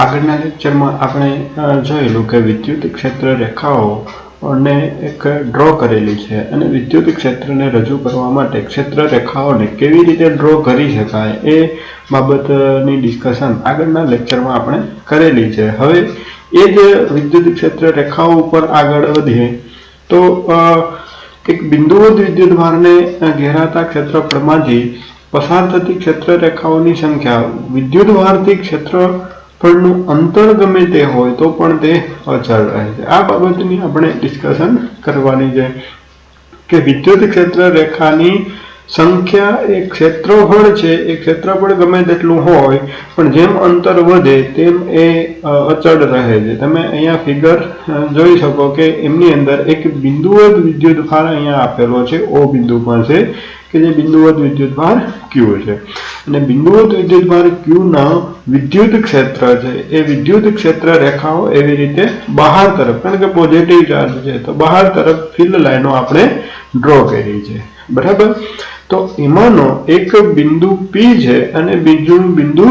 આગળના લેક્ચરમાં આપણે જોયેલું કે વિદ્યુત ક્ષેત્ર રેખાઓને એક ડ્રો કરેલી છે અને વિદ્યુત ક્ષેત્રને રજૂ કરવા માટે ક્ષેત્ર રેખાઓને કેવી રીતે ડ્રો કરી શકાય એ બાબતની ડિસ્કશન આગળના લેક્ચરમાં આપણે કરેલી છે। હવે એ જ વિદ્યુત ક્ષેત્ર રેખાઓ ઉપર આગળ વધીએ તો એક બિંદુવત વિદ્યુતભારને ઘેરાતા ક્ષેત્રફળમાંથી પસાર થતી ક્ષેત્ર રેખાઓની સંખ્યા વિદ્યુતભારથી ક્ષેત્રફળનું અંતર ગમે તે હોય તો પણ તે અચળ રહે છે। આ બાબતની આપણે ડિસ્કશન કરવાની છે કે વિદ્યુત ક્ષેત્ર રેખાની સંખ્યા એ ક્ષેત્રફળ છે એ ક્ષેત્રફળ ગમે તેટલું હોય પણ જેમ અંતર વધે તેમ એ અચળ રહે છે। તમે અહીંયા ફિગર જોઈ શકો કે એમની અંદર એક બિંદુવત વિદ્યુતભાર અહીંયા આપેલો છે O બિંદુ પાસે કે જે બિંદુવત વિદ્યુતભાર Q છે અને બિંદુવત વિદ્યુતભાર Q ના વિદ્યુત ક્ષેત્ર છે એ વિદ્યુત ક્ષેત્ર રેખાઓ એવી રીતે બહાર તરફ કારણ કે પોઝિટિવ ચાર્જ છે તો બહાર તરફ ફીલ્ડ લાઈનો આપણે ડ્રો કરી છે બરાબર। તો એમાંનો એક બિંદુ P છે અને બીજું બિંદુ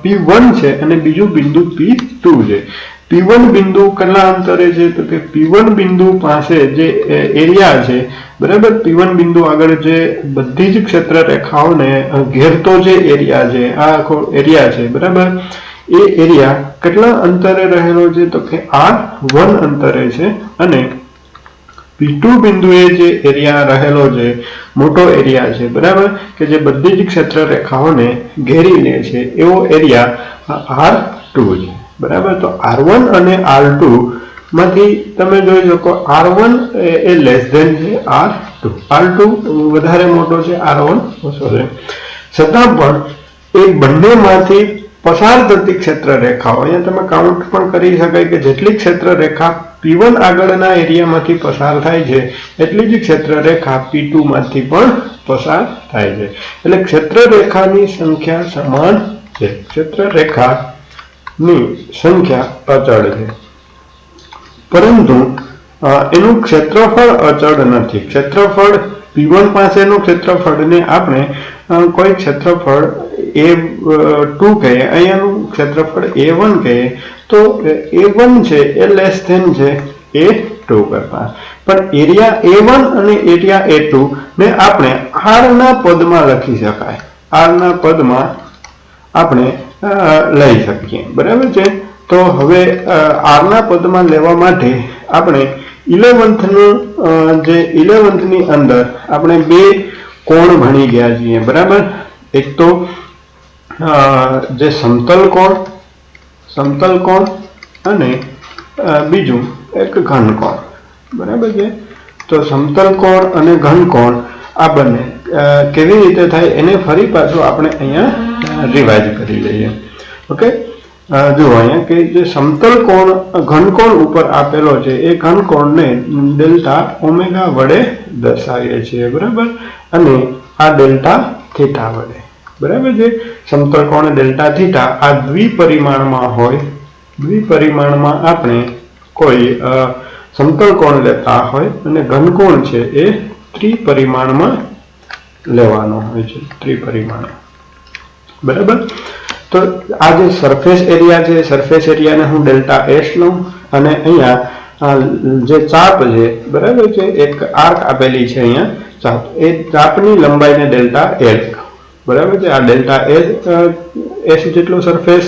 P1 છે અને બીજું બિંદુ P2 છે। P1 બિંદુ કેટલા અંતરે છે તો કે P1 બિંદુ પાસે જે એરિયા છે બરાબર P1 બિંદુ આગળ જે બધી જ ક્ષેત્ર રેખાઓને ઘેરતો જે એરિયા છે આ આખો એરિયા છે બરાબર એ એરિયા કેટલા અંતરે રહેલો છે તો કે R1 અંતરે છે અને P2 બિંદુએ જે એરિયા રહેલો છે મોટો એરિયા છે બરાબર કે જે બધી જ ક્ષેત્ર રેખાઓને ઘેરી લે છે એવો એરિયા R2 છે બરાબર। તો R1 અને R2 માંથી તમે જોઈ શકો R1 એ લેસ ધેન છે R2 R2 વધારે મોટો છે R1 ઓછો છે છતાં પણ એ બંનેમાંથી પસાર થતી ક્ષેત્ર રેખાઓ અહીંયા તમે કાઉન્ટ પણ કરી શકાય કે જેટલી ક્ષેત્ર રેખા P1 આગળના એરિયામાંથી પસાર થાય છે એટલી જ ક્ષેત્ર રેખા P2 માંથી પણ પસાર થાય છે એટલે ક્ષેત્ર રેખાની સંખ્યા સમાન છે ક્ષેત્ર રેખાની સંખ્યા અચળ છે પરંતુ એનું ક્ષેત્રફળ અચળ નથી। ક્ષેત્રફળ P1 પાસેનું ક્ષેત્રફળને આપણે કોઈ ક્ષેત્રફળ A2 કહીએ અહીંયાનું ક્ષેત્રફળ A1 કહીએ તો A1 છે એ લેસ ધેન છે A2 કરતા પણ એરિયા A1 અને એરિયા A2 ને આપણે R ના પદમાં લખી શકાય R ના પદમાં આપણે લઈ શકીએ બરાબર છે। તો હવે R ના પદમાં લેવા માટે આપણે 11th નું જે 11th ની અંદર આપણે બે કોણ ભણી ગયા છીએ બરાબર। એક તો જે સમતલ કોણ અને બીજું એક ઘન કોણ બરાબર છે। તો સમતલ કોણ અને ઘન કોણ આ બંને કેવી રીતે થાય એને ફરી પાછું આપણે અહીંયા રિવાઇઝ કરી લઈએ ઓકે। જો અહીંયા કે જે સમતલ કોણ ઘન કોણ ઉપર આપેલો છે એ ઘન કોણને ડેલ્ટા ઓમેગા વડે દર્શાવીએ છીએ બરાબર અને આ ડેલ્ટા થીટા વડે બરાબર છે। સમતલ કોણ ડેલ્ટા થીટા આ દ્વિપરિમાણમાં હોય દ્વિપરિમાણમાં આપણે કોઈ સમતલ કોણ લેતા હોય અને ઘન કોણ છે એ ત્રિપરિમાણમાં લેવાનો હોય છે ત્રિપરિમાણ બરાબર। તો આ જે સરફેસ એરિયા છે સરફેસ એરિયાને હું ડેલ્ટા S લઉં અને અહીંયા જે ચાપ છે બરાબર છે એક આર્ક આપેલી છે અહીંયા ચાપ એ ચાપની લંબાઈને ડેલ્ટા L બરાબર છે। આ ડેલ્ટા S જેટલો સરફેસ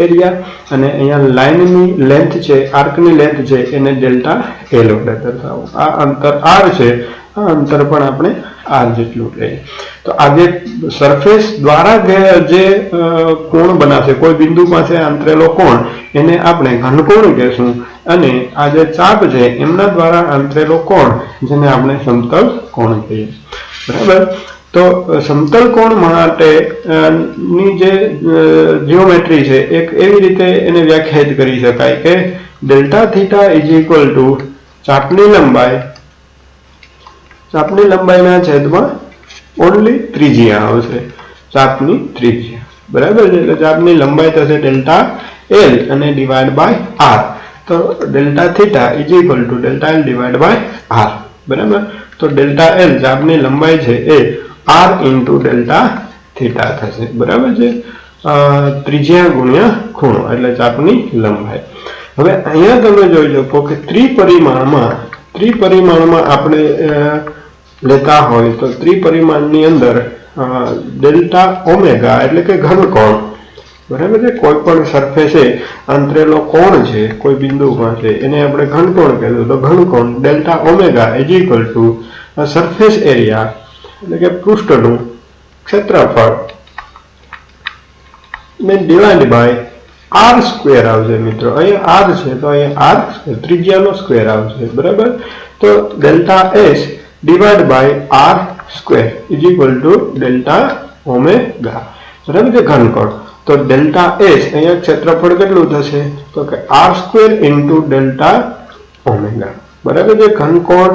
એરિયા અને અહીંયા લાઇનની લેન્થ છે આર્કની લેન્થ છે એને ડેલ્ટા L વડે દર્શાવો। આ અંતર R છે આ અંતર પણ આપણે R જેટલું લઈએ। તો આ જે સરફેસ દ્વારા જે કોણ બનાવશે કોઈ બિંદુ પાસે આંતરેલો કોણ એને આપણે ઘનકોણ કહેશું અને આ જે ચાપ છે એમના દ્વારા આંતરેલો કોણ જેને આપણે સમતલ કોણ કહીએ બરાબર। તો સમતલ કોણ માટે ની જે જીઓમેટ્રી છે એક એવી રીતે એને વ્યાખ્યાયિત કરી શકાય કે delta theta is equal to ચાપની લંબાઈના છેદમાં ઓનલી ત્રિજ્યા આવશે ચાપની ત્રિજ્યા બરાબર છે। એટલે ચાપની લંબાઈ થશે ડેલ્ટા L અને ડિવાઈડ બાય R તો delta theta is equal to delta L divide by R બરાબર। તો ડેલ્ટા L ચાપની લંબાઈ છે એ R ઇન્ટુ ડેલ્ટા થીટા થશે બરાબર છે। ત્રિજ્યા ગુણ્યા ખૂણો એટલે ચાપની લંબાઈ. હવે અહીંયા તમે જોઈ શકો કે ત્રિપરિમાણમાં આપણે લેતા હોય તો ત્રિપરિમાણની અંદર ડેલ્ટા ઓમેગા એટલે કે ઘનકોણ, બરાબર છે, કોઈ પણ સરફેસે અંતરેલો કોણ છે કોઈ બિંદુમાં છે એને આપણે ઘનકોણ કહેવું. તો ઘનકોણ delta omega is equal to surface area એટલે કે પૃષ્ઠનું ક્ષેત્રફળ ને ડિવાઇડ બાય આર સ્ક્વેર આવશે. મિત્રો અહીંયા આર છે તો અહીંયા આર ત્રિજ્યાનો સ્ક્વેર આવશે, બરાબર. તો delta S divide by R square is equal to delta omega, બરાબર છે, ઘનકોણ. તો ડેલ્ટા એસ અહીંયા ક્ષેત્રફળ કેટલું થશે તો કે R square into delta omega, બરાબર છે, ઘનકોણ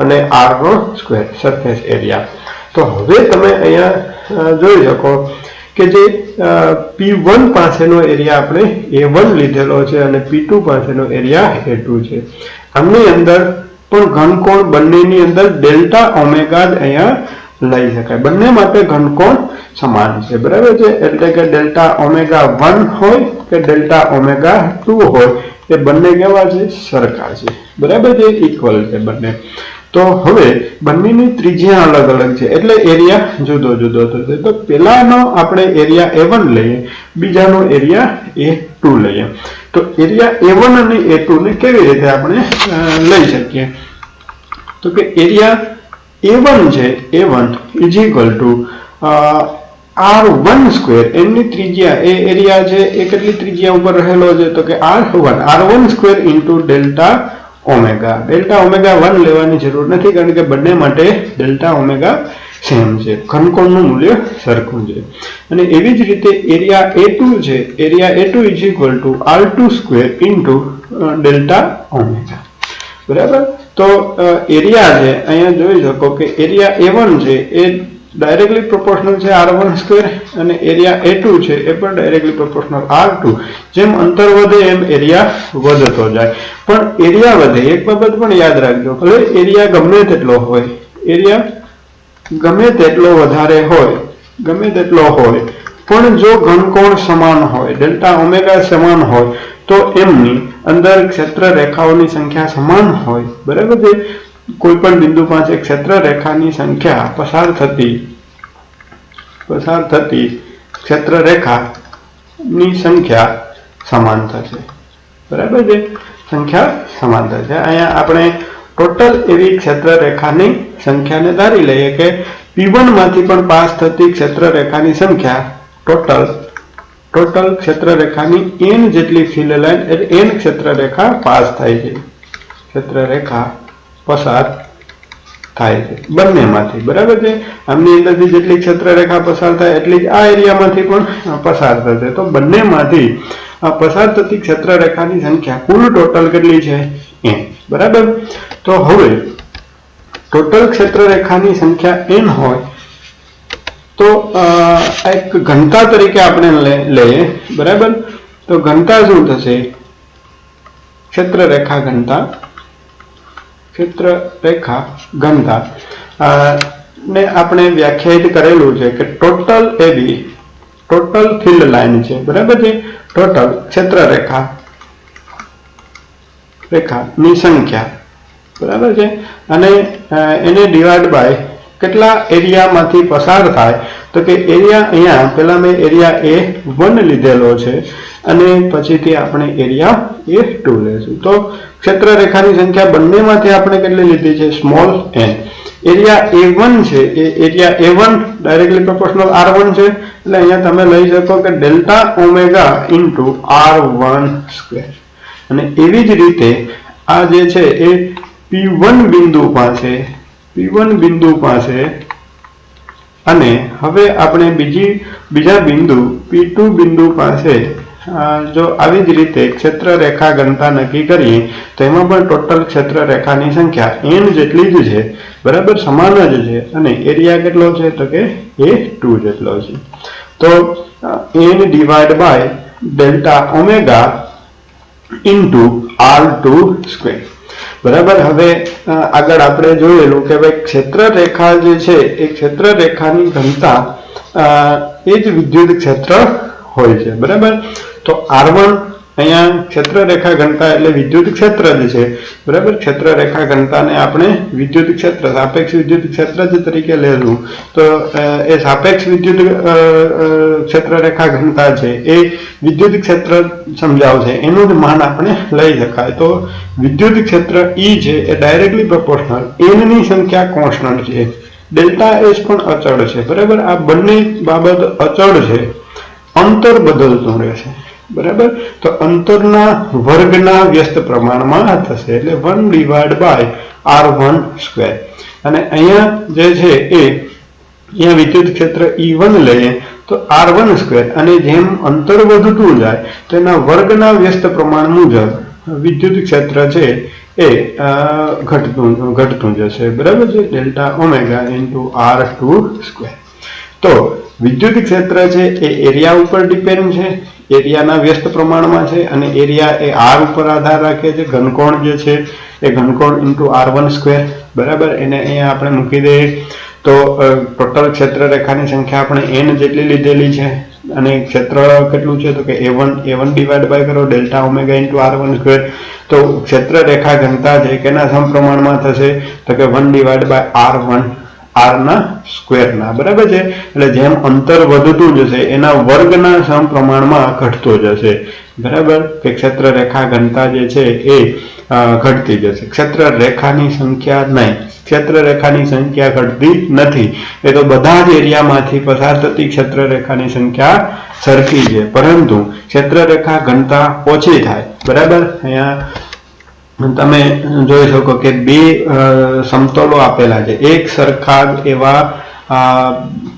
અને આર નો સ્ક્વેર સરફેસ એરિયા. તો હવે તમે અહીંયા જોઈ શકો કે જે P1 પાસેનો એરિયા આપણે A1 લીધેલો છે અને P2 પાસેનો એરિયા A2 છે. આમની અંદર પણ ઘનકોણ બંનેની અંદર ડેલ્ટા ઓમેગા જ અહીંયા લઈ શકાય. બંને માટે ઘનકોણ સમાન છે, બરાબર છે. એટલે કે ડેલ્ટા ઓમેગા 1 હોય કે ડેલ્ટા ઓમેગા 2 હોય એ બંને કેવા છે સરખા છે, બરાબર છે, ઇક્વલ છે બંને. તો હવે બંનેની ત્રિજ્યા અલગ અલગ છે એટલે એરિયા જુદો જુદો થશે. તો પહેલાનો આપણે એરિયા A1 લઈએ, બીજાનો એરિયા A2 લઈએ. તો એરિયા A1 અને A2 ને કેવી રીતે આપણે લઈ શકીએ તો કે એરિયા A1 છે A1 is equal two R1 square, એમની ત્રિજ્યા એ એરિયા છે એ કેટલી ત્રિજ્યા ઉપર રહેલો છે તો કે R1 square into delta omega. Delta omega 1 લેવાની જરૂર નથી કારણ કે બંને માટે ડેલ્ટા ઓમેગા સેમ છે, ઘનકોણનું મૂલ્ય સરખું છે. અને એવી જ રીતે એરિયા A2 છે, area A2 is equal two R2 square into delta omega, બરાબર. તો એરિયા છે અહીંયા જોઈ શકો કે એરિયા A1 છે એ ડાયરેક્ટલી પ્રોપોર્શનલ છે R1 સ્ક્વેર અને એરિયા A2 છે એ પણ ડાયરેક્ટલી પ્રોપોર્શનલ R2. જેમ અંતર વધે એમ એરિયા વધતો જાય. પણ એરિયા વધે એક બાબત પણ યાદ રાખજો, ભલે એરિયા ગમે તેટલો હોય, એરિયા ગમે તેટલો વધારે હોય, ગમે તેટલો હોય, પણ જો ઘનકોણ સમાન હોય, ડેલ્ટા ઓમેગા સમાન હોય તો એમની અંદર ક્ષેત્ર રેખાઓની સંખ્યા સમાન હોય, બરાબર છે. કોઈ પણ બિંદુ પાસે ક્ષેત્ર રેખાની સંખ્યા પસાર થતી ક્ષેત્ર રેખાની સંખ્યા સમાન થશે, બરાબર છે, સંખ્યા સમાન થશે. અહીંયા આપણે ટોટલ એવી ક્ષેત્ર રેખાની સંખ્યાને ધારી લઈએ કે P1 માંથી પણ પાસ થતી ક્ષેત્ર રેખાની સંખ્યા ટોટલ ક્ષેત્ર રેખાની n જેટલી ફિલ્ડ લાઈન એટલે n ક્ષેત્ર રેખા પાસ થાય છે, ક્ષેત્ર રેખા પસાર થાય છે બંનેમાંથી, બરાબર છે. આમની અંદરથી જેટલી ક્ષેત્ર રેખા પસાર થાય એટલી જ આ એરિયામાંથી પણ પસાર થશે. તો બંનેમાંથી પસાર થતી ક્ષેત્ર રેખાની સંખ્યા કુલ ટોટલ કેટલી છે n, બરાબર. તો હવે ટોટલ ક્ષેત્ર રેખાની સંખ્યા n હોય તો એક ઘનતા તરીકે આપણે લઈએ, બરાબર. તો ઘનતા શું થશે, ક્ષેત્ર રેખા ઘનતા ને આપણે વ્યાખ્યાયિત કરેલું છે કે ટોટલ એવી ટોટલ ફિલ્ડ લાઈન છે, બરાબર છે, ટોટલ ક્ષેત્ર રેખાની સંખ્યા, બરાબર છે, અને એને ડિવાઈડ બાય કેટલા એરિયામાંથી પસાર થાય તો કે એરિયા અહીંયા પહેલા મેં એરિયા A1 લીધેલો છે અને પછીથી આપણે એરિયા A2 લેશું. તો ક્ષેત્ર રેખાની સંખ્યા બંનેમાંથી આપણે કેટલી લીધી છે સ્મોલ n. એરિયા A1 છે એ area A1 directly proportional R1 છે એટલે અહીંયા તમે લઈ શકો કે delta omega into R1 square. અને એવી જ રીતે આ જે છે એ P1 બિંદુ પાસે અને હવે આપણે બીજા બિંદુ P2 બિંદુ પાસે જો આવી જ રીતે ક્ષેત્ર રેખા ઘનતા નક્કી કરીએ તો એમાં પણ ટોટલ ક્ષેત્ર રેખાની સંખ્યા n જેટલી જ છે, બરાબર, સમાન જ છે. અને એરિયા કેટલો છે તો કે A2 જેટલો છે. તો n divide by delta omega into R2 square, બરાબર. હવે આગળ આપણે જોયેલું કે ભાઈ ક્ષેત્ર રેખા જે છે એ ક્ષેત્ર રેખાની ઘનતા એ જ વિદ્યુત ક્ષેત્ર હોય છે, બરાબર। તો R1 અહીંયા ક્ષેત્ર રેખા ઘનતા એટલે વિદ્યુત ક્ષેત્ર જ છે, બરાબર। ક્ષેત્ર રેખા ઘનતાને આપણે વિદ્યુત ક્ષેત્ર, સાપેક્ષ વિદ્યુત ક્ષેત્ર જ તરીકે લેશું। તો એ સાપેક્ષ વિદ્યુત ક્ષેત્ર રેખા ઘનતા છે એ વિદ્યુત ક્ષેત્ર સમજાવશે, એનું જ માન આપણે લઈ શકાય। તો વિદ્યુત ક્ષેત્ર E છે એ ડાયરેક્ટલી પ્રોપોર્શનલ n ની સંખ્યા કોન્સ્ટન્ટ છે, ડેલ્ટા એસ પણ અચળ છે, બરાબર। આ બંને બાબત અચળ છે, અંતર બદલતું રહેશે, બરાબર। તો અંતરના વર્ગના વ્યસ્ત પ્રમાણમાં થશે, એટલે 1/r1²। અને અહીંયા જે છે એ અહીંયા વિદ્યુત ક્ષેત્ર E1 લઈએ તો r1² અને જેમ અંતર વધતું જાય તો એના વર્ગના વ્યસ્ત પ્રમાણ મુજબ વિદ્યુત ક્ષેત્ર છે એ ઘટતું જશે, બરાબર છે, ડેલ્ટા ઓમેગા ઇન્ટુ r2²। તો વિદ્યુત ક્ષેત્ર છે એ એરિયા ઉપર ડિપેન્ડ છે, એરિયાના વ્યસ્ત પ્રમાણમાં છે, અને એરિયા એ r ઉપર આધાર રાખે છે। ઘનકોણ જે છે એ ઘનકોણ ઇન્ટુ r1², બરાબર। એને અહીંયા આપણે મૂકી દઈએ તો ટોટલ ક્ષેત્ર રેખાની સંખ્યા આપણે n જેટલી લીધેલી છે, અને ક્ષેત્ર કેટલું છે તો કે a1 ડિવાઈડ બાય કરો ડેલ્ટા ઓમેગા ઇન્ટુ r1²। તો ક્ષેત્ર રેખા ઘનતા છે કેના સમપ્રમાણમાં થશે તો કે 1 ડિવાઈડ બાય r1 r ના સ્ક્વેરના, બરાબર છે। એટલે જેમ અંતર વધતું જશે એના વર્ગના સમપ્રમાણમાં ઘટતો જશે, બરાબર, કે ક્ષેત્ર રેખા ઘનતા જે છે એ ઘટતી જશે। ક્ષેત્ર રેખાની સંખ્યા નહીં, ક્ષેત્ર રેખાની સંખ્યા ઘટતી નથી, એ તો બધા જ એરિયામાંથી પસાર થતી ક્ષેત્ર રેખાની સંખ્યા સરખી છે, પરંતુ ક્ષેત્ર રેખા ઘનતા ઓછી થાય, બરાબર। અહીંયા તમે જોઈ શકો કે બે સમતલો આપેલા છે, એક સરખા એવા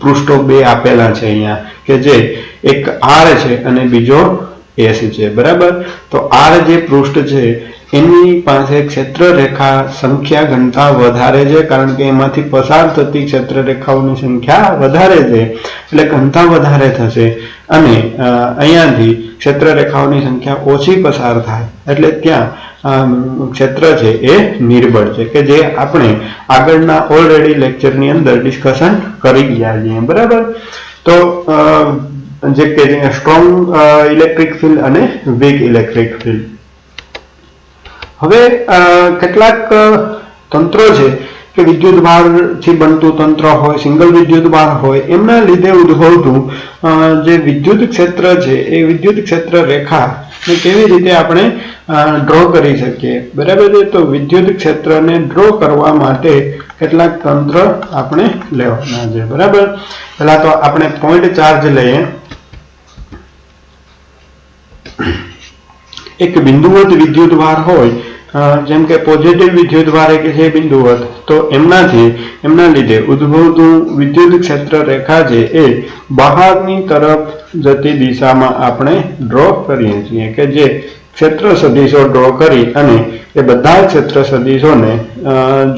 પૃષ્ઠો બે આપેલા છે અહીંયા, કે જે એક R છે અને બીજો S છે, બરાબર। તો R જે પૃષ્ઠ છે એની પાસે ક્ષેત્ર રેખા સંખ્યા ઘનતા વધારે છે, કારણ કે એમાંથી પસાર થતી ક્ષેત્ર રેખાઓની સંખ્યા વધારે છે, એટલે ઘનતા વધારે થશે। અને અહીંયાથી ક્ષેત્ર રેખાઓની સંખ્યા ઓછી પસાર થાય એટલે ત્યાં ક્ષેત્ર છે એ નિર્બળ છે, કે જે આપણે આગળના ઓલરેડી લેક્ચરની અંદર ડિસ્કશન કરી ગયા છીએ, બરાબર। તો જે કે સ્ટ્રોંગ ઇલેક્ટ્રિક ફિલ્ડ અને વીક ઇલેક્ટ્રિક ફિલ્ડ। હવે કેટલાક તંત્રો છે કે વિદ્યુત ભારથી બનતું તંત્ર હોય, સિંગલ વિદ્યુત ભાર હોય, એમના લીધે ઉદ્ભવતું જે વિદ્યુત ક્ષેત્ર છે એ વિદ્યુત ક્ષેત્ર રેખા કેવી રીતે આપણે ડ્રો કરી શકીએ, બરાબર છે। તો વિદ્યુત ક્ષેત્રને ડ્રો કરવા માટે કેટલાક તંત્ર આપણે લેવાના છે, બરાબર। પહેલા તો આપણે પોઈન્ટ ચાર્જ લઈએ। એક બિંદુવત વિદ્યુત ભાર હોય, જેમ કે પોઝિટિવ વિદ્યુત ભાર કે છે બિંદુવત, તો એમના લીધે ઉદ્ભવતું વિદ્યુત ક્ષેત્ર રેખા છે એ બહારની તરફ જતી દિશામાં આપણે ડ્રો કરીએ છીએ, કે જે ક્ષેત્ર સદિશો ડ્રો કરી અને એ બધા ક્ષેત્ર સદિશોને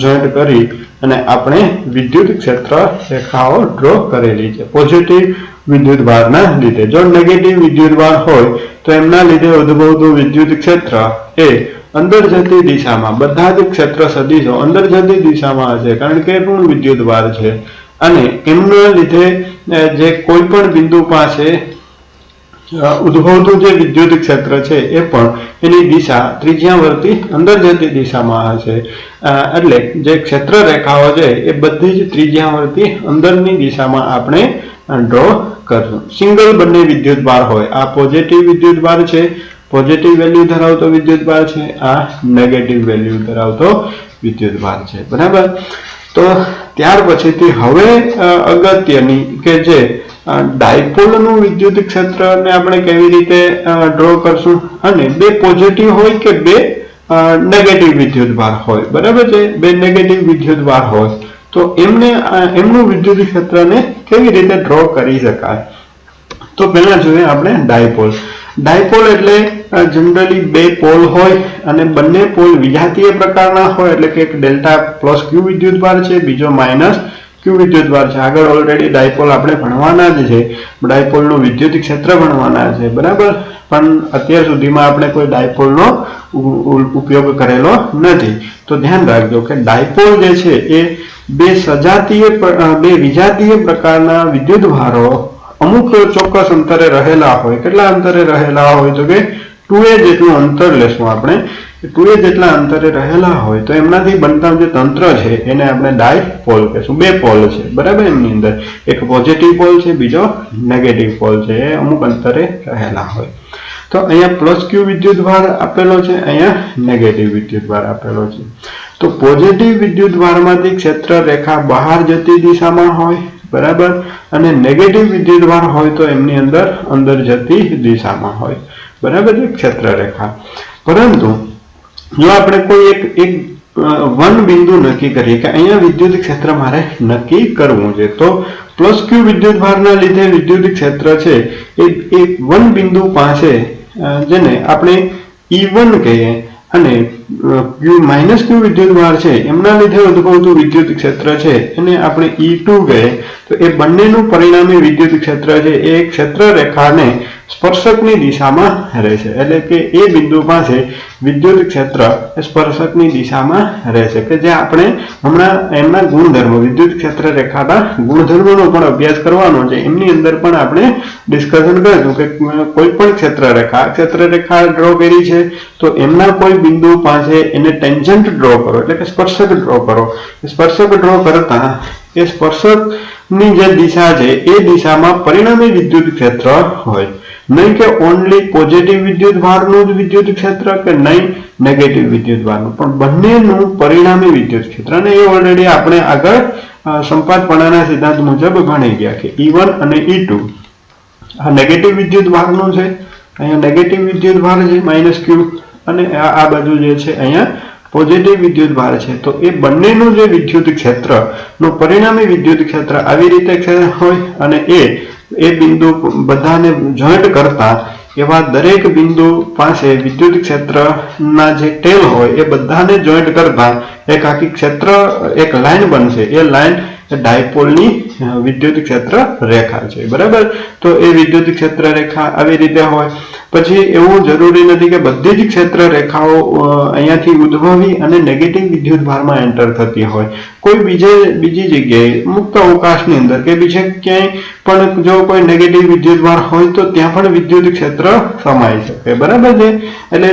જોઈન્ટ કરી અને આપણે વિદ્યુત ક્ષેત્ર રેખાઓ ડ્રો કરેલી છે પોઝિટિવ વિદ્યુત ભારના લીધે। જો નેગેટિવ વિદ્યુત ભાર હોય તો એમના લીધે ઉદ્ભવતું વિદ્યુત ક્ષેત્ર એ અંદર જતી દિશામાં, બધા જ ક્ષેત્ર સદિશો અંદર જતી દિશામાં હશે, કારણ કે ઋણ વિદ્યુત ભાર છે, અને એમના લીધે જે કોઈ પણ બિંદુ પાસે ઉદ્ભવતું જે વિદ્યુત ક્ષેત્ર છે એ પણ એની દિશા ત્રિજ્યાવર્તી અંદર જતી દિશામાં હશે, એટલે જે ક્ષેત્ર રેખાઓ છે એ બધી જ ત્રિજ્યાવર્તી અંદરની દિશામાં આપણે ડ્રો કરશું। સિંગલ બંને વિદ્યુત ભાર હોય, આ પોઝિટિવ વિદ્યુત ભાર છે, પોઝિટિવ વેલ્યુ ધરાવતો વિદ્યુત ભાર છે, આ નેગેટિવ વેલ્યુ ધરાવતો વિદ્યુત ભાર છે, બરાબર। તો ત્યાર પછીથી હવે અગત્યની કે જે ડાયપોલનું વિદ્યુત ક્ષેત્રને આપણે કેવી રીતે ડ્રો કરશું, અને બે પોઝિટિવ હોય કે બે નેગેટિવ વિદ્યુત ભાર હોય, બરાબર છે, બે નેગેટિવ વિદ્યુત ભાર હોય તો એમનું વિદ્યુત ક્ષેત્રને કેવી રીતે ડ્રો કરી શકાય। તો પહેલા જોઈએ આપણે ડાયપોલ। ડાયપોલ એટલે જનરલી બે પોલ હોય અને બંને પોલ વિજાતીય પ્રકારના હોય, એટલે કે એક ડેલ્ટા પ્લસ ક્યુ વિદ્યુત ભાર છે, બીજો માઇનસ ક્યુ વિદ્યુત ભાર છે। આગળ ઓલરેડી ડાયપોલ આપણે ભણવાના જ છે, ડાયપોલનું વિદ્યુત ક્ષેત્ર ભણવાના છે, બરાબર। પણ અત્યાર સુધીમાં આપણે કોઈ ડાયપોલનો ઉપયોગ કરેલો નથી, તો ધ્યાન રાખજો કે ડાયપોલ જે છે એ બે વિજાતીય પ્રકારના વિદ્યુત ભારો અમુક ચોક્કસ અંતરે રહેલા હોય, કેટલા અંતરે રહેલા હોય તો કે 2a જેટલું અંતર લેશું આપણે, 2a જેટલા અંતરે રહેલા હોય તો એમનાથી બનતા જે તંત્ર છે એને આપણે ડાયપોલ કહેશું. બે પોલ છે બરાબર, એમની અંદર એક પોઝિટિવ પોલ છે, બીજો નેગેટિવ પોલ છે, એ અમુક અંતરે રહેલા હોય. તો અહીંયા પ્લસ ક્યુ વિદ્યુતભાર આપેલો છે, અહીંયા નેગેટિવ વિદ્યુતભાર આપેલો છે. તો પોઝિટિવ વિદ્યુતભારમાંથી ક્ષેત્ર રેખા બહાર જતી દિશામાં હોય બરાબર, અને નેગેટિવ વિદ્યુતભાર હોય તો એમની અંદર જતી દિશામાં હોય બરાબર છે ક્ષેત્ર રેખા. પરંતુ જો આપણે કોઈ એક વન બિંદુ નક્કી કરીએ કે અહીંયા વિદ્યુત ક્ષેત્ર મારે નક્કી કરવું છે, તો પ્લસ ક્યુ વિદ્યુતભારના લીધે વિદ્યુત ક્ષેત્ર છે એ વન બિંદુ પાસે જેને આપણે E1 કહીએ અને માઇનસ ક્યુ વિદ્યુતભાર છે એમના લીધે ઉદ્ભવતું વિદ્યુત ક્ષેત્ર છે એને આપણે E2 કહીએ. તો એ બંનેનું પરિણામી વિદ્યુત ક્ષેત્ર છે એ ક્ષેત્ર રેખાને સ્પર્શકની દિશામાં રહેશે, એટલે કે એ બિંદુ પાસે વિદ્યુત ક્ષેત્ર સ્પર્શકની દિશામાં રહેશે, કે જે આપણે હમણાં એમના ગુણધર્મો વિદ્યુત ક્ષેત્ર રેખાના ગુણધર્મોનો પણ અભ્યાસ કરવાનો છે. એમની અંદર પણ આપણે ડિસ્કશન કરીશું કે કોઈ પણ ક્ષેત્ર રેખા ડ્રો કરી છે તો એમના કોઈ બિંદુ પાસે એને ટેન્જન્ટ ડ્રો કરો, એટલે કે સ્પર્શક ડ્રો કરો. સ્પર્શક ડ્રો કરતા એ સ્પર્શકની જે દિશા છે એ દિશામાં પરિણામી વિદ્યુત ક્ષેત્ર હોય, નહીં કે ઓનલી પોઝિટિવ વિદ્યુતભારનું જ વિદ્યુત ક્ષેત્ર કે નહીં નેગેટિવ વિદ્યુતભારનું, પણ બંનેનું પરિણામી વિદ્યુત ક્ષેત્ર. અને એ ઓલરેડી આપણે આગળ સંપાતપણાના સિદ્ધાંત મુજબ ભણી ગયા કે E1 અને E2 આ નેગેટિવ વિદ્યુતભારનું છે, અહીંયા નેગેટિવ વિદ્યુતભાર છે માઇનસ ક્યુ, અને આ બાજુ જે છે અહીંયા પોઝિટિવ વિદ્યુતભાર છે. તો એ બંનેનું જે વિદ્યુત ક્ષેત્ર નું પરિણામી વિદ્યુત ક્ષેત્ર આવી રીતે હોય, અને એ બિંદુ બધાને જોઈન્ટ કરતા એવા દરેક બિંદુ પાસે વિદ્યુત ક્ષેત્રના જે ટેલ હોય એ બધાને જોઈન્ટ કરતા એક આખી ક્ષેત્ર એક લાઈન બનશે. એ લાઈન ડાયપોલની વિદ્યુત ક્ષેત્ર રેખા છે બરાબર. તો એ વિદ્યુત ક્ષેત્ર રેખા આવી રીતે હોય. પછી એવું જરૂરી નથી કે બધી જ ક્ષેત્ર રેખાઓ અહીંયાથી ઉદ્ભવી અને નેગેટિવ વિદ્યુતભારમાં એન્ટર થતી હોય. કોઈ બીજી જગ્યાએ મુક્ત અવકાશની અંદર કે બીજે ક્યાંય પણ જો કોઈ નેગેટિવ વિદ્યુતભાર હોય તો ત્યાં પણ વિદ્યુત ક્ષેત્ર સમાઈ શકે બરાબર છે. એટલે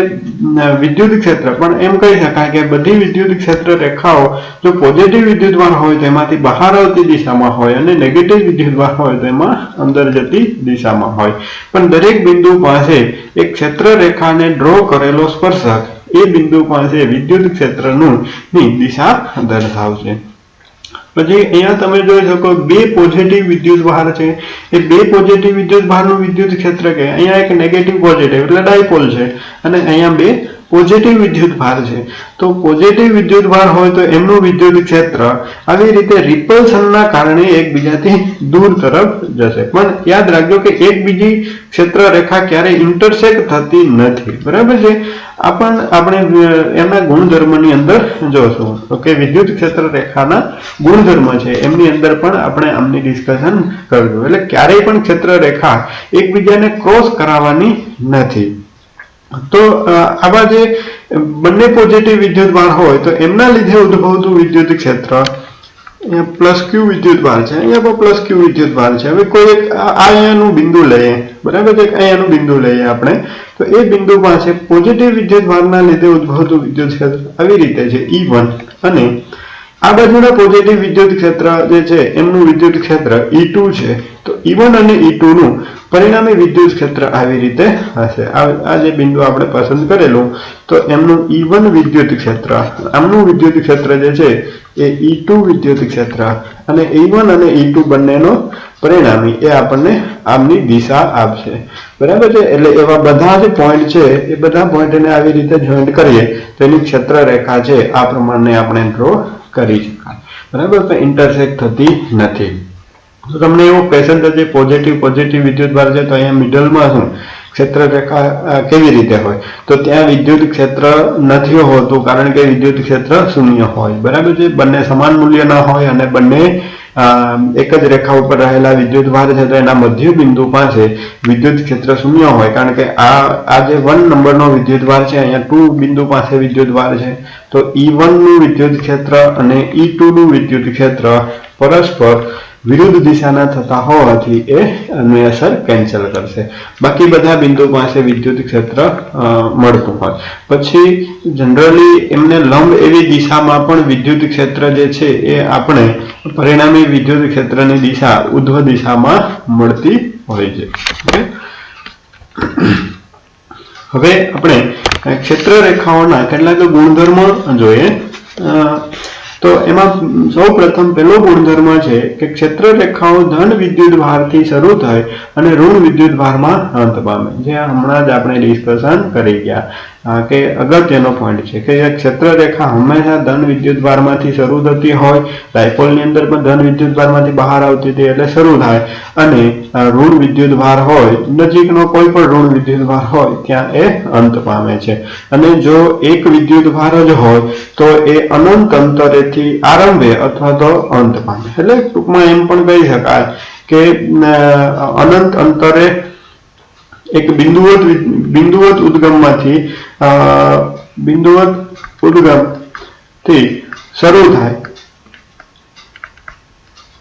વિદ્યુત ક્ષેત્ર પણ એમ કહી શકાય કે બધી વિદ્યુત ક્ષેત્ર રેખાઓ જો પોઝિટિવ વિદ્યુતભાર હોય તો એમાંથી બહાર આવતી દિશામાં હોય, અને નેગેટિવ વિદ્યુતભાર હોય તો એમાં અંદર જતી દિશામાં હોય. પણ દરેક બિંદુ પાસે એક ક્ષેત્ર રેખાને ડ્રો કરેલો સ્પર્શક એ બિંદુ પાસે વિદ્યુત ક્ષેત્રનું દિશા દર્શાવશે. પછી અહીંયા તમે જોઈ શકો બે પોઝિટિવ વિદ્યુતભાર છે, એ બે પોઝિટિવ વિદ્યુતભારનું વિદ્યુત ક્ષેત્ર કે અહીંયા એક નેગેટિવ પોઝિટિવ એટલે ડાયપોલ છે, અને અહીંયા બે પોઝિટિવ વિદ્યુતભાર છે. તો પોઝિટિવ વિદ્યુતભાર હોય તો એમનું વિદ્યુત ક્ષેત્ર આવી રીતે રિપલ્શનના કારણે એકબીજાથી દૂર તરફ જશે. પણ યાદ રાખજો કે એકબીજી ક્ષેત્ર રેખા ક્યારેય ઇન્ટરસેક્ટ થતી નથી બરાબર છે. આપણે એમના ગુણધર્મની અંદર જોશું કે વિદ્યુત ક્ષેત્ર રેખાના ગુણધર્મ છે એમની અંદર પણ આપણે આમની ડિસ્કશન કરશું. એટલે ક્યારેય પણ ક્ષેત્ર રેખા એકબીજાને ક્રોસ કરાવવાની નથી. તો આવા જે બંને પોઝિટિવ વિદ્યુતભાર હોય તો એમના લીધે ઉદ્ભવતું વિદ્યુત ક્ષેત્ર પ્લસ ક્યુ વિદ્યુતભાર છે, અહીંયા પણ પ્લસ ક્યુ વિદ્યુતભાર છે. હવે કોઈ એક અહીંયાનું બિંદુ લઈએ બરાબર છે, અહીંયાનું બિંદુ લઈએ આપણે, તો એ બિંદુ પાસે પોઝિટિવ વિદ્યુતભારના લીધે ઉદ્ભવતું વિદ્યુત ક્ષેત્ર આવી રીતે છે E1, અને આ બાજુના પોઝિટિવ વિદ્યુત ક્ષેત્ર જે છે એમનું વિદ્યુત ક્ષેત્ર E2 છે. તો E1 અને E2 નું પરિણામી વિદ્યુત ક્ષેત્ર આવી રીતે હશે. આ જે બિંદુ આપણે પસંદ કરેલું તો એમનું E1 વિદ્યુત ક્ષેત્ર, આમનું વિદ્યુત ક્ષેત્ર જે છે એ E2 વિદ્યુત ક્ષેત્ર, અને E1 અને E2 બંનેનો પરિણામી એ આપણને આમની દિશા આપશે બરાબર છે. એટલે એવા બધા જ પોઈન્ટ છે એ બધા પોઈન્ટને આવી રીતે જોઈન્ટ કરીએ તો એની ક્ષેત્ર રેખા છે આ પ્રમાણે આપણે ડ્રો કરી શકાય બરાબર. તો ઇન્ટરસેક્ટ થતી નથી. તો તમને એવો ક્વેશ્ચન થશે પોઝિટિવ વિદ્યુતભાર છે તો અહીંયા મિડલમાં શું ક્ષેત્ર રેખા કેવી રીતે હોય, તો ત્યાં વિદ્યુત ક્ષેત્ર નથી હોતું કારણ કે વિદ્યુત ક્ષેત્ર શૂન્ય હોય બરાબર છે. બંને સમાન મૂલ્યના હોય અને બંને એક જ રેખા ઉપર રહેલા વિદ્યુતભાર છે તો એના મધ્ય બિંદુ પાસે વિદ્યુત ક્ષેત્ર શૂન્ય હોય, કારણ કે આ જે 1 નંબરનો વિદ્યુતભાર છે અહીંયા 2 બિંદુ પાસે વિદ્યુતભાર છે. તો E1 નું વિદ્યુત ક્ષેત્ર અને E2 નું વિદ્યુત ક્ષેત્ર પરસ્પર વિરુદ્ધ દિશાના થતા હોવાથી એ અન્વયસર કેન્સલ કરશે. બાકી બધા બિંદુ પાસે વિદ્યુત ક્ષેત્ર મળતું હોય. પછી જનરલી એમને લંબ એવી દિશામાં પણ વિદ્યુત ક્ષેત્ર જે છે એ આપણે પરિણામી વિદ્યુત ક્ષેત્રની દિશા ઉર્ધ્વ દિશામાં મળતી હોય છે. હવે આપણે ક્ષેત્ર રેખાઓના કેટલાક ગુણધર્મો જોઈએ. તો એમાં સૌ પ્રથમ પહેલો ગુણધર્મ છે કે ક્ષેત્ર રેખાઓ ધન વિદ્યુત ભારથી શરૂ થાય અને ઋણ વિદ્યુત ભારમાં અંત પામે. જે હમણાં જ આપણે ડિસ્કશન કરી ગયા કે અગત્યનો પોઈન્ટ છે કે ક્ષેત્ર રેખા હંમેશા ધન વિદ્યુત ભારમાંથી શરૂ થતી હોય. ડાયપોલની અંદર પણ ધન વિદ્યુત ભારમાંથી બહાર આવતી હતી એટલે શરૂ થાય, અને ઋણ વિદ્યુત ભાર હોય, નજીકનો કોઈ પણ ઋણ વિદ્યુત ભાર હોય ત્યાં એ અંત પામે છે. અને જો એક વિદ્યુત ભાર જ હોય તો એ અનંત અંતરેથી આરંભે અથવા તો અંત પામે. એટલે ટૂંકમાં એમ પણ કહી શકાય કે અનંત અંતરે એક બિંદુવત ઉદ્ગમથી શરૂ થાય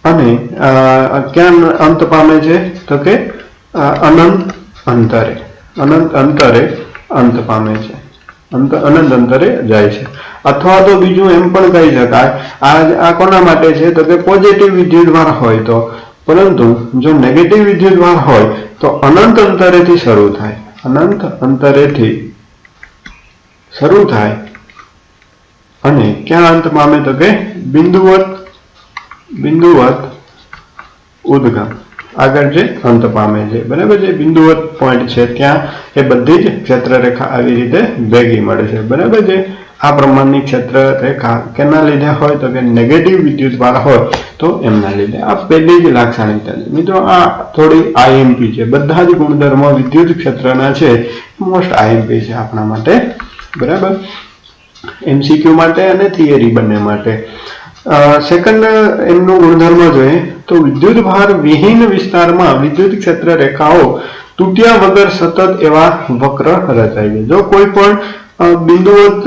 અને ક્યાં અંત પામે છે તો કે અનંત અંતરે અંત પામે છે, અનંત અંતરે જાય છે. અથવા તો બીજું એમ પણ કહી શકાય આ કોના માટે છે તો કે પોઝિટિવ વિદ્યુતભાર હોય તો, પરંતુ જો નેગેટિવ વિદ્યુતભાર હોય તો અનંત અંતરેથી શરૂ થાય અને ક્યાં અંત પામે તો કે બિંદુવત ઉદ્ગમ આગળ જે અંત પામે છે. બરાબર છે. બિંદુવત પોઈન્ટ છે ત્યાં એ બધી જ ક્ષેત્ર રેખા આવી રીતે ભેગી મળે છે. બરાબર છે. આ પ્રમાણની ક્ષેત્ર રેખા કેના લીધે હોય તો કે નેગેટિવ વિદ્યુતભાર હોય તો એમના લીધે. આ પહેલી જ લાક્ષણિકતા છે. મિત્રો આ થોડી આઈએમપી છે. બધા જ ગુણધર્મો વિદ્યુત ક્ષેત્રના છે, મોસ્ટ આઈએમપી છે આપણા માટે. બરાબર, એમસીક્યુ માટે અને થિયરી બંને માટે. સેકન્ડ એમનું ગુણધર્મ જોઈએ તો વિદ્યુતભાર વિહીન વિસ્તારમાં વિદ્યુત ક્ષેત્ર રેખાઓ તૂટ્યા વગર સતત એવા વક્ર રચાય છે. જો કોઈ પણ બિંદુવત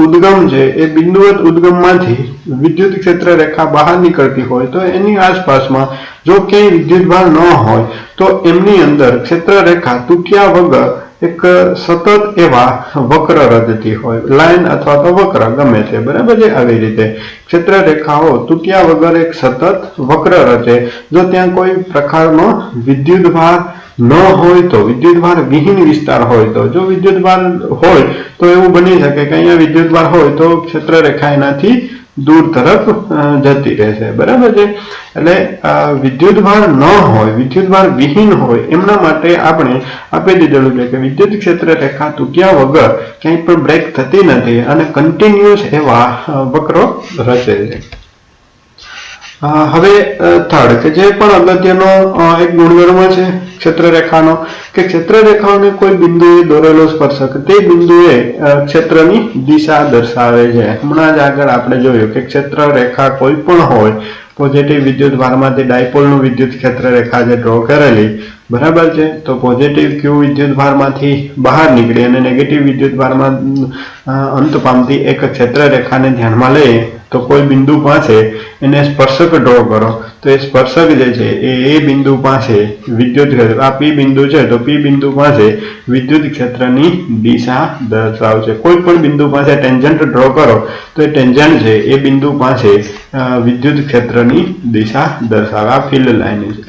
ઉદ્ગમ છે એ બિંદુવત ઉદ્ગમમાંથી વિદ્યુત ક્ષેત્ર રેખા બહાર નીકળતી હોય તો એની આસપાસમાં જો ક્યાંય વિદ્યુતભાર ન હોય તો એમની અંદર ક્ષેત્ર રેખા તૂટ્યા વગર એક સતત એવા વક્ર રચતી હોય, લાઈન અથવા તો વક્ર ગમે તે. બરાબર છે. આવી રીતે ક્ષેત્ર રેખાઓ તૂટ્યા વગર એક સતત વક્ર રચે જો ત્યાં કોઈ પ્રકારનો વિદ્યુતભાર ન હોય તો, વિદ્યુતભાર વિહીન વિસ્તાર હોય તો. જો વિદ્યુતભાર હોય તો એવું બની શકે કે અહીંયા વિદ્યુતભાર હોય તો ક્ષેત્ર રેખા એનાથી દૂર તરફ જતી રહેશે. બરાબર છે. એટલે વિદ્યુતભાર ન હોય, વિદ્યુતભાર વિહીન હોય એમના માટે આપણે આપી દીધેલું છે કે વિદ્યુત ક્ષેત્ર રેખા તૂટ્યા વગર ક્યાંય પણ બ્રેક થતી નથી અને કન્ટિન્યુઅસ એવા વક્રો રચે છે. હવે થર્ડ કે જે પણ અગત્યનો એક ગુણધર્મ છે ક્ષેત્ર રેખાનો કે ક્ષેત્ર રેખાઓને કોઈ બિંદુએ દોરેલો સ્પર્શક તે બિંદુએ ક્ષેત્રની દિશા દર્શાવે છે. હમણાં જ આગળ આપણે જોયું કે ક્ષેત્ર રેખા કોઈ પણ હોય, પોઝિટિવ વિદ્યુત ભારમાંથી ડાયપોલનું વિદ્યુત ક્ષેત્ર રેખા જે ડ્રો કરેલી, બરાબર છે, તો પોઝિટિવ ક્યુ વિદ્યુત ભારમાંથી બહાર નીકળી અને નેગેટિવ વિદ્યુત ભારમાં અંત પામતી એક ક્ષેત્ર રેખાને ધ્યાનમાં લઈએ તો કોઈ બિંદુ પાસે એને સ્પર્શક ડ્રો કરો તો એ સ્પર્શક જે છે એ બિંદુ પાસે વિદ્યુત ક્ષેત્ર, આ પી બિંદુ છે તો પી બિંદુ પાસે વિદ્યુત ક્ષેત્રની દિશા દર્શાવશે. કોઈ પણ બિંદુ પાસે ટેન્જન્ટ ડ્રો કરો તો એ ટેન્જન્ટ છે એ બિંદુ પાસે વિદ્યુત ક્ષેત્રની દિશા દર્શાવે. આ ફિલ્ડ લાઈન છે.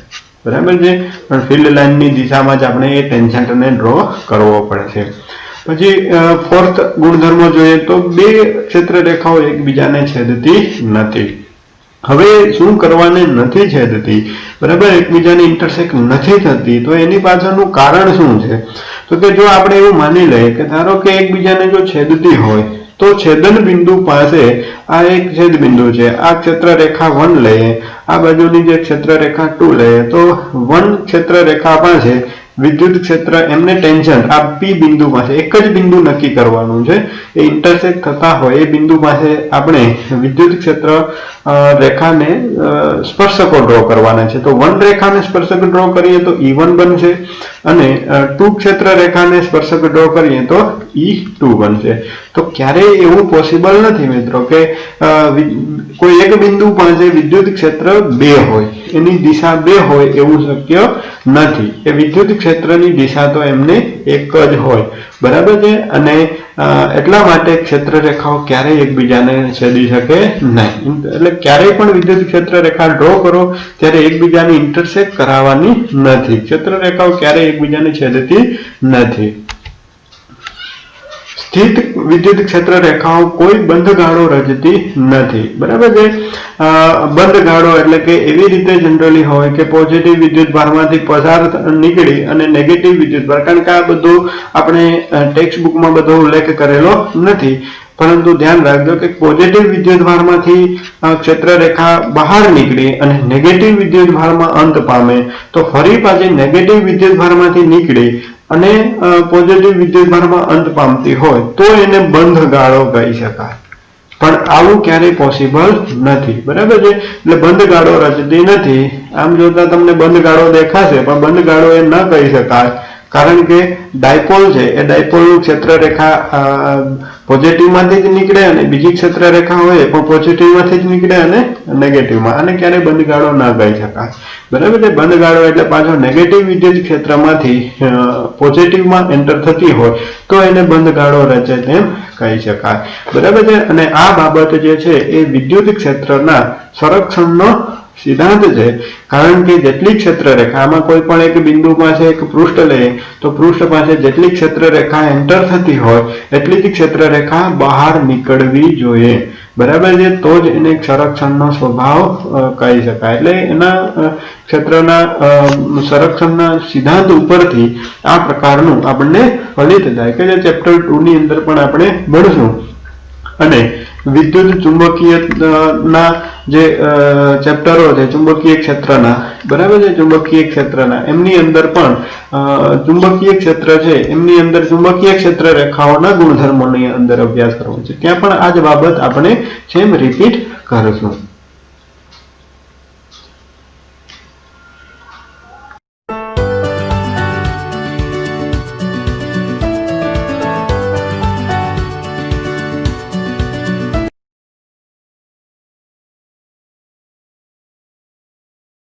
બરાબર છે. પણ ફિલ્ડ લાઈનની દિશામાં જ આપણે એ ટેન્જન્ટને ડ્રો કરવો પડે છે. પછી ફોર્થ ગુણધર્મ જોઈએ તો બે ક્ષેત્ર રેખાઓ એકબીજાને છેદતી નથી. હવે શું કરવાને નથી છેદતી, બરાબર, એકબીજાને ઇન્ટરસેક્ટ નથી થતી તો એની પાછળનું કારણ શું છે તો કે જો આપણે એવું માની લઈએ કે ધારો કે એકબીજાને જો છેદતી હોય તો છેદન બિંદુ પાસે આ એક છેદ બિંદુ છે, આ ક્ષેત્ર રેખા 1 લઈએ, આ બાજુની જે ક્ષેત્ર રેખા 2 લઈએ તો 1 ક્ષેત્ર રેખા પાસે વિદ્યુત ક્ષેત્ર એમને ટેન્જન્ટ આ પી બિંદુ પાસે એક જ બિંદુ નક્કી કરવાનું છે. એ ઇન્ટરસેક્ટ થતા હોય એ બિંદુ પાસે આપણે વિદ્યુત ક્ષેત્ર રેખાને સ્પર્શકો ડ્રો કરવાના છે. તો 1 રેખાને સ્પર્શક ડ્રો કરીએ તો E1 બનશે અને 2 ક્ષેત્ર રેખાને સ્પર્શક ડ્રો કરીએ તો E2 બનશે। તો ક્યારેય એવું પોસિબલ નથી મિત્રો કે કોઈ એક બિંદુ પાસે વિદ્યુત ક્ષેત્ર 2 હોય, એની દિશા 2 હોય એવું શક્ય નથી। એ વિદ્યુત ક્ષેત્રની દિશા તો એમને એક જ હોય, બરાબર છે। અને એટલા માટે ક્ષેત્ર રેખાઓ ક્યારેય એકબીજાને છેદી શકે નહીં। એટલે ક્યારેય પણ વિદ્યુત ક્ષેત્ર રેખા ડ્રો કરો ત્યારે એકબીજાને ઇન્ટરસેક્ટ કરાવવાની નથી। ક્ષેત્ર રેખાઓ ક્યારેય એકબીજાને છેદતી નથી। સ્થિત વિદ્યુત ક્ષેત્ર રેખાઓ કોઈ બંધ ગાળો રચતી નથી, બરાબર છે। બંધ ગાળો એટલે કે એવી રીતે જનરલી હોય કે પોઝિટિવ વિદ્યુત ભારમાંથી પસાર નીકળી અને નેગેટિવ વિદ્યુત ભાર, કારણ કે આ બધું આપણે ટેક્સ્ટ બુકમાં બધો ઉલ્લેખ કરેલો નથી, પરંતુ ધ્યાન રાખજો કે પોઝિટિવ વિદ્યુત ભારમાંથી ક્ષેત્ર રેખા બહાર નીકળી અને નેગેટિવ વિદ્યુત ભારમાં અંત પામે તો ફરી પાછી નેગેટિવ વિદ્યુત ભારમાંથી નીકળી અને પોઝિટિવ વિદ્યુત ભારમાં અંત પામતી હોય તો એને બંધ ગાળો કહી શકાય। પણ આવું ક્યારેય પોસિબલ નથી, બરાબર છે। એટલે બંધ ગાળો રચતી નથી। આમ જોતા તમને બંધ ગાળો દેખાશે પણ બંધ ગાળો એ ન કહી શકાય, કારણ કે ડાયપોલ છે એ ડાયપોલનું ક્ષેત્ર રેખા પોઝિટિવ માંથી જ નીકળે અને બીજી ક્ષેત્ર રેખા હોય પણ પોઝિટિવ માંથી જ નીકળે અને નેગેટિવમાં, આને ક્યારે બંધ ગાળો ના કહી શકાય, બરાબર છે। બંધ ગાળો એટલે પાછો નેગેટિવ વિદ્યુત ક્ષેત્રમાંથી પોઝિટિવમાં એન્ટર થતી હોય તો એને બંધ ગાળો રચે તેમ કહી શકાય, બરાબર છે। અને આ બાબત જે છે એ વિદ્યુત ક્ષેત્રના સંરક્ષણનો સિદ્ધાંત છે, કારણ કે જેટલી ક્ષેત્ર રેખા, આમાં કોઈ પણ એક બિંદુ પાસે એક પૃષ્ઠ લે તો પૃષ્ઠ પાસે જેટલી ક્ષેત્ર રેખા એન્ટર થતી હોય એટલી જ ક્ષેત્ર રેખા બહાર નીકળવી જોઈએ, બરાબર છે। તો જ એને સંરક્ષણનો સ્વભાવ કહી શકાય। એટલે એના ક્ષેત્રના સંરક્ષણના સિદ્ધાંત ઉપરથી આ પ્રકારનું આપણને ફલિત થાય કે જે ચેપ્ટર 2 ની અંદર પણ આપણે ભણશું। અને વિદ્યુત ચુંબકીય ના જે ચેપ્ટરો છે ચુંબકીય ક્ષેત્રના, બરાબર છે, ચુંબકીય ક્ષેત્રના, એમની અંદર પણ ચુંબકીય ક્ષેત્ર છે એમની અંદર ચુંબકીય ક્ષેત્ર રેખાઓના ગુણધર્મોની અંદર અભ્યાસ કરવો છે, ત્યાં પણ આ જ બાબત આપણે સેમ રિપીટ કરશું।